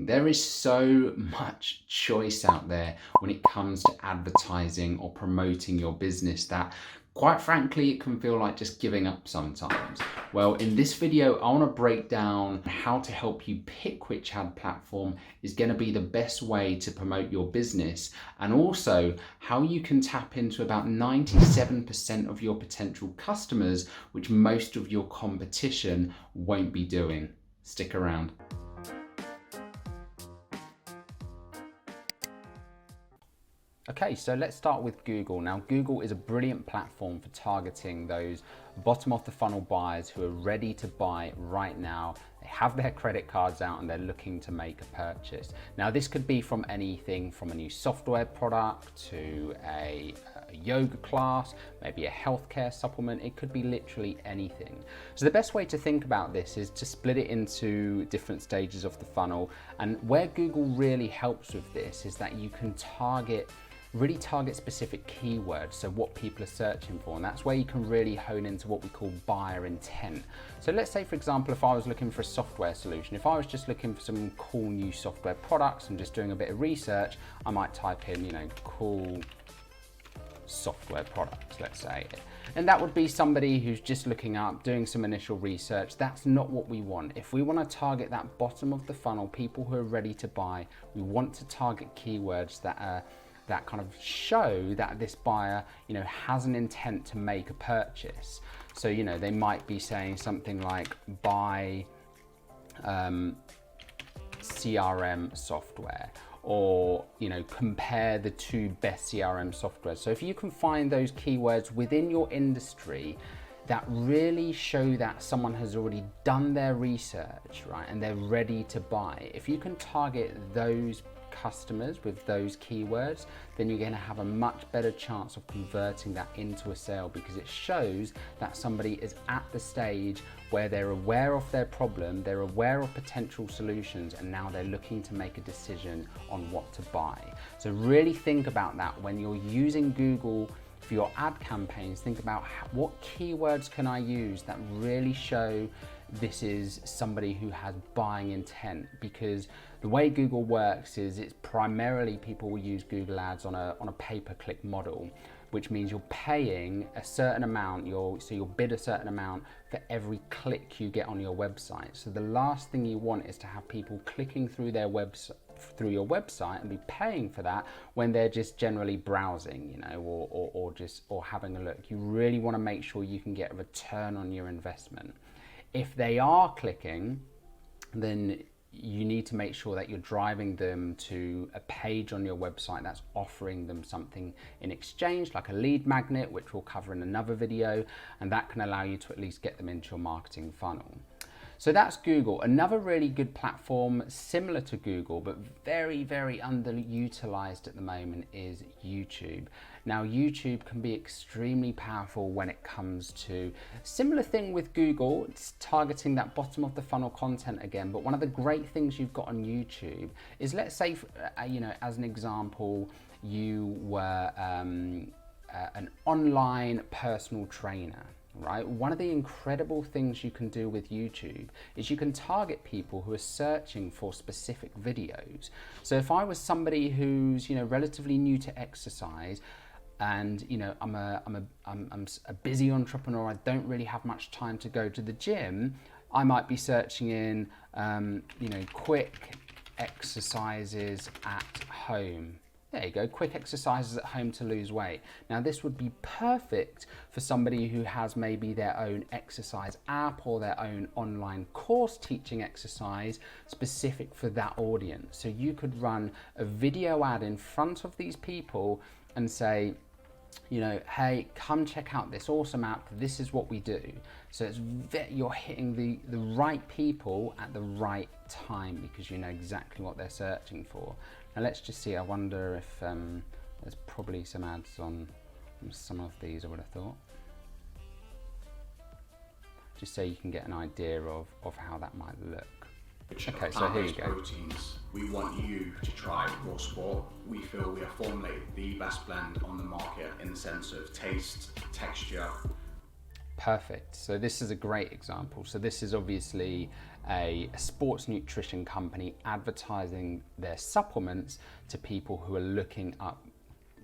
marketing. There is so much choice out there when it comes to advertising or promoting your business that, quite frankly, it can feel like just giving up sometimes. Well, in this video, I want to break down how to help you pick which ad platform is going to be the best way to promote your business, and also how you can tap into about 97% of your potential customers, which most of your competition won't be doing. Stick around. Okay, so let's start with Google. Now, Google is a brilliant platform for targeting those bottom of the funnel buyers who are ready to buy right now. They have their credit cards out and they're looking to make a purchase. Now, this could be from anything from a new software product to a yoga class, maybe a healthcare supplement. It could be literally anything. So the best way to think about this is to split it into different stages of the funnel. And where Google really helps with this is that you can really target specific keywords, so what people are searching for, and that's where you can really hone into what we call buyer intent. So let's say, for example, if I was looking for a software solution, if I was just looking for some cool new software products and just doing a bit of research, I might type in, cool software products, let's say. And that would be somebody who's just looking up, doing some initial research. That's not what we want. If we want to target that bottom of the funnel, people who are ready to buy, we want to target keywords that kind of show that this buyer, has an intent to make a purchase. So, they might be saying something like buy CRM software, or, compare the two best CRM software. So if you can find those keywords within your industry that really show that someone has already done their research, right, and they're ready to buy, if you can target those customers with those keywords, then you're going to have a much better chance of converting that into a sale, because it shows that somebody is at the stage where they're aware of their problem, they're aware of potential solutions, and now they're looking to make a decision on what to buy. So really think about that when you're using Google for your ad campaigns. Think about what keywords can I use that really show this is somebody who has buying intent, because the way Google works is it's primarily people will use Google Ads on a pay-per-click model, which means you're paying a certain amount, so you'll bid a certain amount for every click you get on your website. So the last thing you want is to have people clicking through their through your website and be paying for that when they're just generally browsing, or having a look. You really want to make sure you can get a return on your investment. If they are clicking, then you need to make sure that you're driving them to a page on your website that's offering them something in exchange, like a lead magnet, which we'll cover in another video, and that can allow you to at least get them into your marketing funnel. So that's Google. Another really good platform similar to Google, but very, very underutilized at the moment, is YouTube. Now, YouTube can be extremely powerful when it comes to similar thing with Google. It's targeting that bottom of the funnel content again. But one of the great things you've got on YouTube is, let's say, as an example, you were an online personal trainer. Right? One of the incredible things you can do with YouTube is you can target people who are searching for specific videos. So if I was somebody who's relatively new to exercise, and I'm a busy entrepreneur, I don't really have much time to go to the gym, I might be searching in quick exercises at home. There you go, quick exercises at home to lose weight. Now, this would be perfect for somebody who has maybe their own exercise app or their own online course teaching exercise specific for that audience. So you could run a video ad in front of these people and say, hey, come check out this awesome app. This is what we do. So you're hitting the right people at the right time, because you know exactly what they're searching for. Now let's just see. I wonder if there's probably some ads on some of these, I would have thought. Just so you can get an idea of how that might look. Okay, so here you go. Proteins. We want you to try Raw Sport. We feel we have formulated the best blend on the market in the sense of taste, texture. Perfect. So this is a great example. So this is obviously a sports nutrition company advertising their supplements to people who are looking up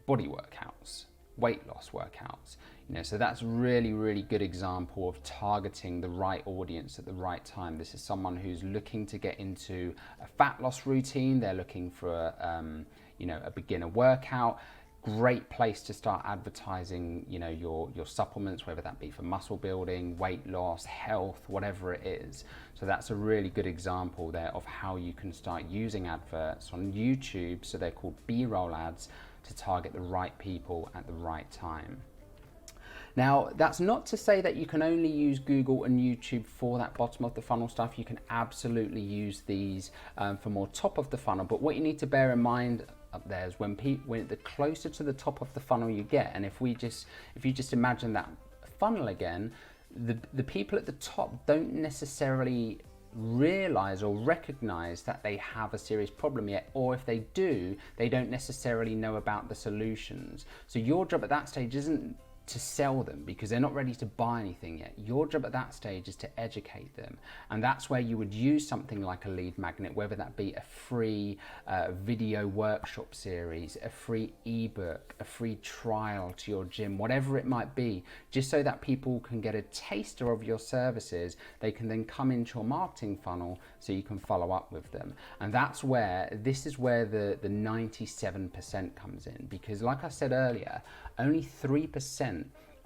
body workouts, weight loss workouts. So that's really good example of targeting the right audience at the right time. This is someone who's looking to get into a fat loss routine. They're looking for a beginner workout. Great place to start advertising, your supplements, whether that be for muscle building, weight loss, health, whatever it is. So that's a really good example there of how you can start using adverts on YouTube. So they're called B-roll ads, to target the right people at the right time. Now, that's not to say that you can only use Google and YouTube for that bottom of the funnel stuff. You can absolutely use these for more top of the funnel. But what you need to bear in mind up there is when the closer to the top of the funnel you get, and if you just imagine that funnel again, the people at the top don't necessarily realize or recognize that they have a serious problem yet, or if they do, they don't necessarily know about the solutions. So your job at that stage isn't to sell them because they're not ready to buy anything yet. Your job at that stage is to educate them, and that's where you would use something like a lead magnet, whether that be a free video workshop series, a free ebook, a free trial to your gym, whatever it might be, just so that people can get a taster of your services. They can then come into your marketing funnel so you can follow up with them. And this is where the 97% comes in, because like I said earlier, only 3%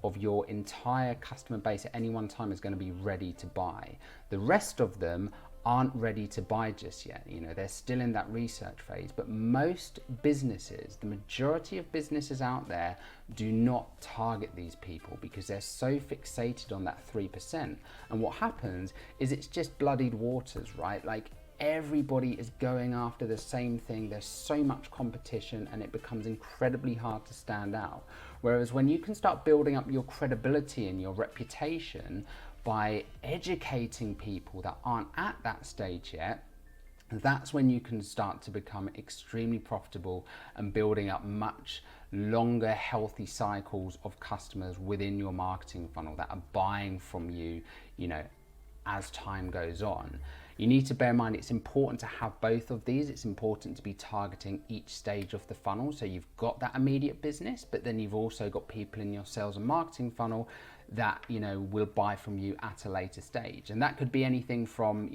of your entire customer base at any one time is going to be ready to buy. The rest of them aren't ready to buy just yet. They're still in that research phase. But most businesses, the majority of businesses out there, do not target these people because they're so fixated on that 3%. And what happens is it's just bloodied waters, right? Like, everybody is going after the same thing. There's so much competition and it becomes incredibly hard to stand out. Whereas when you can start building up your credibility and your reputation by educating people that aren't at that stage yet, that's when you can start to become extremely profitable and building up much longer, healthy cycles of customers within your marketing funnel that are buying from you, as time goes on. You need to bear in mind it's important to have both of these. It's important to be targeting each stage of the funnel. So you've got that immediate business, but then you've also got people in your sales and marketing funnel that will buy from you at a later stage. And that could be anything from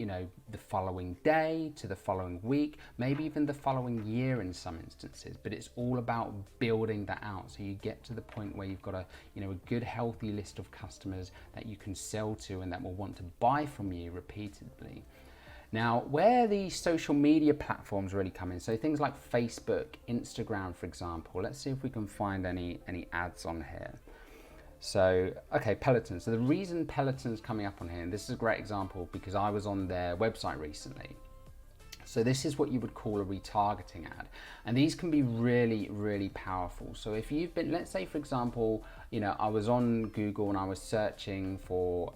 the following day to the following week, maybe even the following year in some instances. But it's all about building that out so you get to the point where you've got a good healthy list of customers that you can sell to and that will want to buy from you repeatedly. Now, where the social media platforms really come in, so things like Facebook, Instagram, for example. Let's see if we can find any ads on here. So, okay, Peloton. So the reason Peloton's coming up on here, and this is a great example because I was on their website recently. So this is what you would call a retargeting ad. And these can be really powerful. So if you've been, let's say for example, I was on Google and I was searching for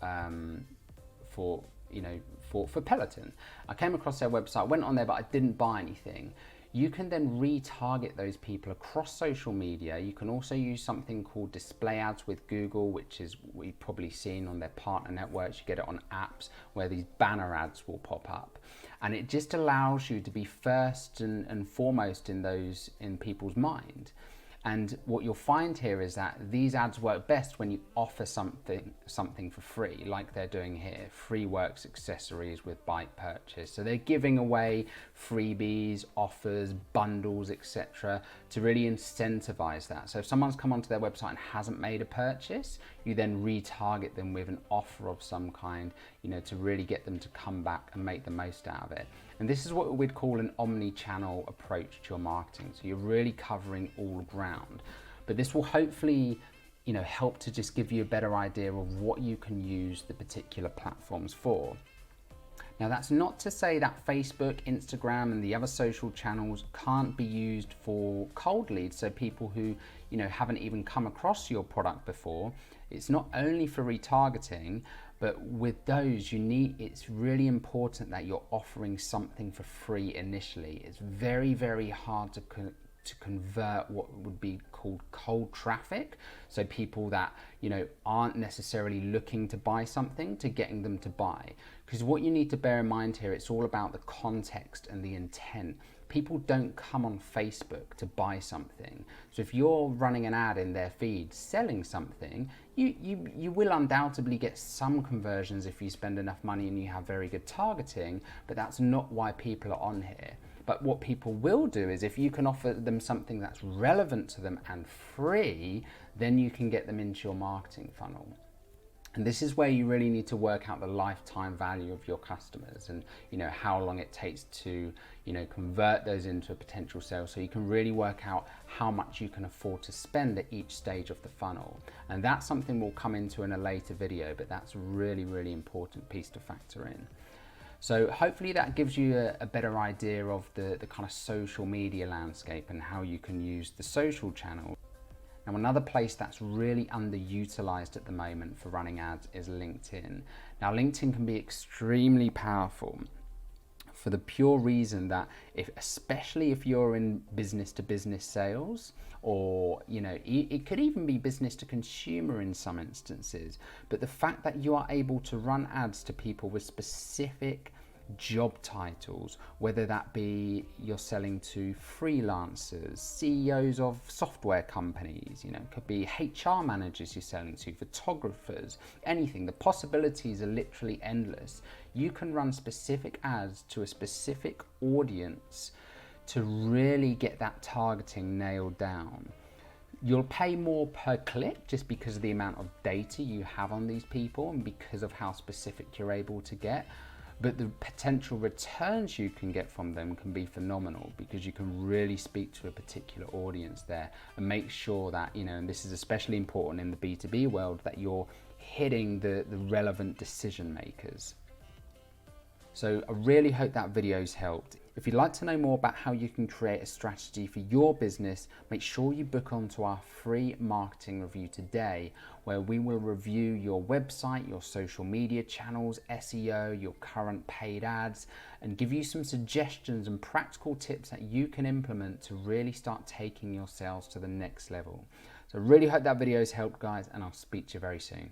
Peloton. I came across their website, went on there, but I didn't buy anything. You can then retarget those people across social media. You can also use something called display ads with Google, which is what you've probably seen on their partner networks. You get it on apps where these banner ads will pop up. And it just allows you to be first and foremost in people's mind. And what you'll find here is that these ads work best when you offer something for free, like they're doing here, free works accessories with bike purchase. So they're giving away freebies, offers, bundles, etc. to really incentivize that. So if someone's come onto their website and hasn't made a purchase, you then retarget them with an offer of some kind, to really get them to come back and make the most out of it. And this is what we'd call an omni-channel approach to your marketing. So you're really covering all ground. But this will hopefully, help to just give you a better idea of what you can use the particular platforms for. Now, that's not to say that Facebook, Instagram, and the other social channels can't be used for cold leads. So people who, haven't even come across your product before. It's not only for retargeting, but with those, it's really important that you're offering something for free initially. It's very hard to to convert what would be called cold traffic. So people that, you know, aren't necessarily looking to buy something, to getting them to buy. Because what you need to bear in mind here, it's all about the context and the intent. People don't come on Facebook to buy something. So if you're running an ad in their feed selling something, you will undoubtedly get some conversions if you spend enough money and you have very good targeting, but that's not why people are on here. But what people will do is if you can offer them something that's relevant to them and free, then you can get them into your marketing funnel. And this is where you really need to work out the lifetime value of your customers and, you know, how long it takes to, you know, convert those into a potential sale, so you can really work out how much you can afford to spend at each stage of the funnel. And that's something we'll come into in a later video, but that's a really, really important piece to factor in. So hopefully that gives you a better idea of the kind of social media landscape and how you can use the social channel. Now, another place that's really underutilized at the moment for running ads is LinkedIn. Now, LinkedIn can be extremely powerful for the pure reason that especially if you're in business to business sales, or, you know, it could even be business to consumer in some instances, but the fact that you are able to run ads to people with specific job titles, whether that be you're selling to freelancers, CEOs of software companies, you know, it could be HR managers you're selling to, photographers, anything. The possibilities are literally endless. You can run specific ads to a specific audience to really get that targeting nailed down. You'll pay more per click just because of the amount of data you have on these people and because of how specific you're able to get. But the potential returns you can get from them can be phenomenal because you can really speak to a particular audience there and make sure that, you know, and this is especially important in the B2B world, that you're hitting the relevant decision makers. So I really hope that video's helped. If you'd like to know more about how you can create a strategy for your business, make sure you book onto our free marketing review today, where we will review your website, your social media channels, SEO, your current paid ads, and give you some suggestions and practical tips that you can implement to really start taking your sales to the next level. So I really hope that video's helped, guys, and I'll speak to you very soon.